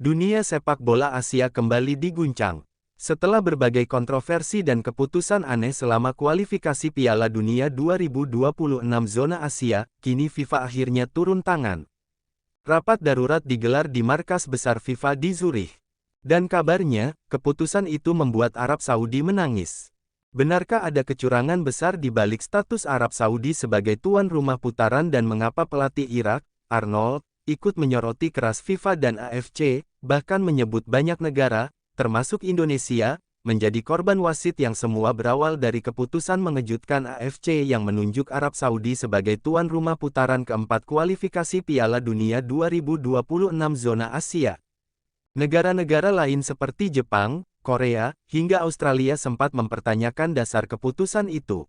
Dunia sepak bola Asia kembali diguncang. Setelah berbagai kontroversi dan keputusan aneh selama kualifikasi Piala Dunia 2026 zona Asia, kini FIFA akhirnya turun tangan. Rapat darurat digelar di markas besar FIFA di Zurich. Dan kabarnya, keputusan itu membuat Arab Saudi menangis. Benarkah ada kecurangan besar di balik status Arab Saudi sebagai tuan rumah putaran dan mengapa pelatih Irak, Arnold, ikut menyoroti keras FIFA dan AFC, bahkan menyebut banyak negara, termasuk Indonesia, menjadi korban wasit yang semua berawal dari keputusan mengejutkan AFC yang menunjuk Arab Saudi sebagai tuan rumah putaran keempat kualifikasi Piala Dunia 2026 zona Asia. Negara-negara lain seperti Jepang, Korea, hingga Australia sempat mempertanyakan dasar keputusan itu.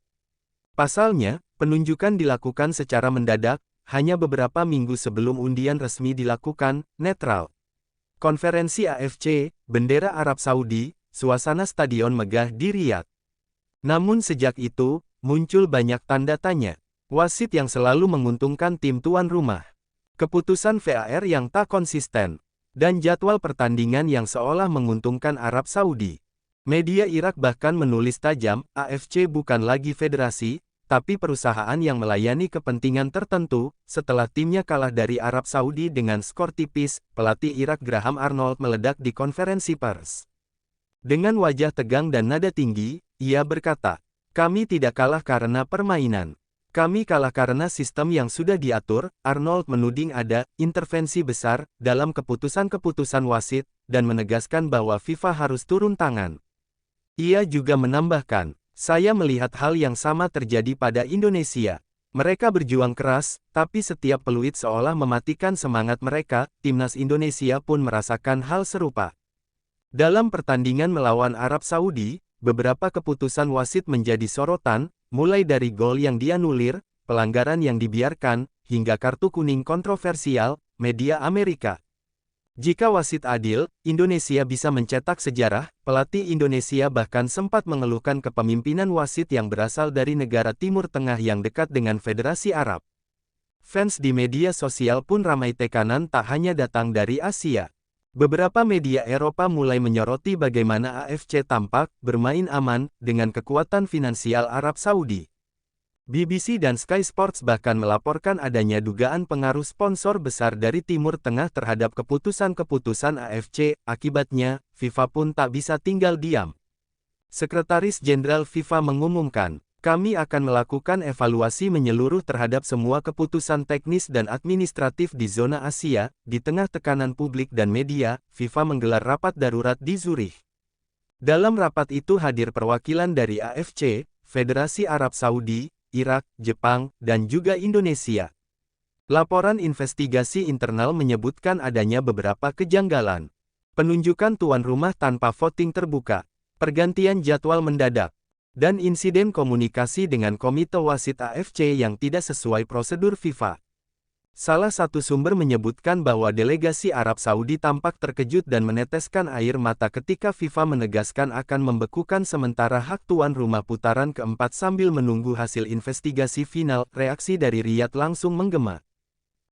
Pasalnya, penunjukan dilakukan secara mendadak, hanya beberapa minggu sebelum undian resmi dilakukan, netral. Konferensi AFC, bendera Arab Saudi, suasana stadion megah di Riyadh. Namun sejak itu, muncul banyak tanda tanya. Wasit yang selalu menguntungkan tim tuan rumah. Keputusan VAR yang tak konsisten. Dan jadwal pertandingan yang seolah menguntungkan Arab Saudi. Media Irak bahkan menulis tajam, AFC bukan lagi federasi, tapi perusahaan yang melayani kepentingan tertentu. Setelah timnya kalah dari Arab Saudi dengan skor tipis, pelatih Irak Graham Arnold meledak di konferensi pers. Dengan wajah tegang dan nada tinggi, ia berkata, "Kami tidak kalah karena permainan. Kami kalah karena sistem yang sudah diatur." Arnold menuding ada intervensi besar dalam keputusan-keputusan wasit, dan menegaskan bahwa FIFA harus turun tangan. Ia juga menambahkan, "Saya melihat hal yang sama terjadi pada Indonesia. Mereka berjuang keras, tapi setiap peluit seolah mematikan semangat mereka." Timnas Indonesia pun merasakan hal serupa. Dalam pertandingan melawan Arab Saudi, beberapa keputusan wasit menjadi sorotan, mulai dari gol yang dianulir, pelanggaran yang dibiarkan, hingga kartu kuning kontroversial. Media Amerika. Jika wasit adil, Indonesia bisa mencetak sejarah. Pelatih Indonesia bahkan sempat mengeluhkan kepemimpinan wasit yang berasal dari negara Timur Tengah yang dekat dengan Federasi Arab. Fans di media sosial pun ramai tekanan tak hanya datang dari Asia. Beberapa media Eropa mulai menyoroti bagaimana AFC tampak bermain aman dengan kekuatan finansial Arab Saudi. BBC dan Sky Sports bahkan melaporkan adanya dugaan pengaruh sponsor besar dari Timur Tengah terhadap keputusan-keputusan AFC. Akibatnya, FIFA pun tak bisa tinggal diam. Sekretaris Jenderal FIFA mengumumkan, "Kami akan melakukan evaluasi menyeluruh terhadap semua keputusan teknis dan administratif di zona Asia." Di tengah tekanan publik dan media, FIFA menggelar rapat darurat di Zurich. Dalam rapat itu hadir perwakilan dari AFC, Federasi Arab Saudi, Irak, Jepang, dan juga Indonesia. Laporan investigasi internal menyebutkan adanya beberapa kejanggalan. Penunjukan tuan rumah tanpa voting terbuka, pergantian jadwal mendadak, dan insiden komunikasi dengan komite wasit AFC yang tidak sesuai prosedur FIFA. Salah satu sumber menyebutkan bahwa delegasi Arab Saudi tampak terkejut dan meneteskan air mata ketika FIFA menegaskan akan membekukan sementara hak tuan rumah putaran keempat sambil menunggu hasil investigasi final. Reaksi dari Riyadh langsung menggema.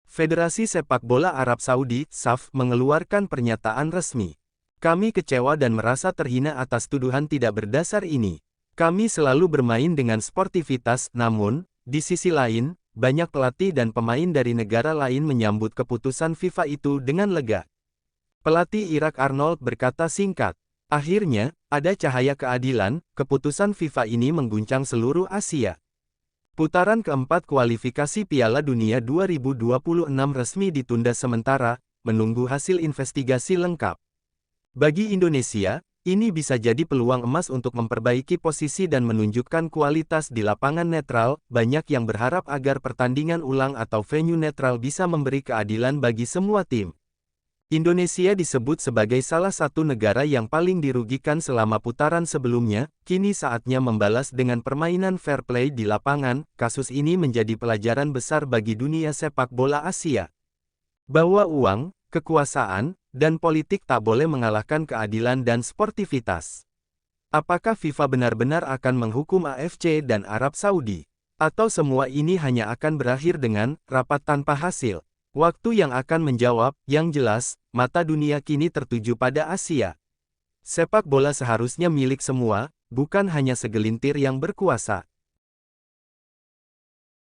Federasi Sepak Bola Arab Saudi, SAF, mengeluarkan pernyataan resmi. "Kami kecewa dan merasa terhina atas tuduhan tidak berdasar ini. Kami selalu bermain dengan sportivitas, namun, di sisi lain, banyak pelatih dan pemain dari negara lain menyambut keputusan FIFA itu dengan lega." Pelatih Irak Arnold berkata singkat, "Akhirnya, ada cahaya keadilan, keputusan FIFA ini mengguncang seluruh Asia." Putaran keempat kualifikasi Piala Dunia 2026 resmi ditunda sementara, menunggu hasil investigasi lengkap. Bagi Indonesia, ini bisa jadi peluang emas untuk memperbaiki posisi dan menunjukkan kualitas di lapangan netral. Banyak yang berharap agar pertandingan ulang atau venue netral bisa memberi keadilan bagi semua tim. Indonesia disebut sebagai salah satu negara yang paling dirugikan selama putaran sebelumnya. Kini saatnya membalas dengan permainan fair play di lapangan. Kasus ini menjadi pelajaran besar bagi dunia sepak bola Asia. Bahwa uang, kekuasaan, dan politik tak boleh mengalahkan keadilan dan sportivitas. Apakah FIFA benar-benar akan menghukum AFC dan Arab Saudi? Atau semua ini hanya akan berakhir dengan rapat tanpa hasil? Waktu yang akan menjawab, yang jelas, mata dunia kini tertuju pada Asia. Sepak bola seharusnya milik semua, bukan hanya segelintir yang berkuasa.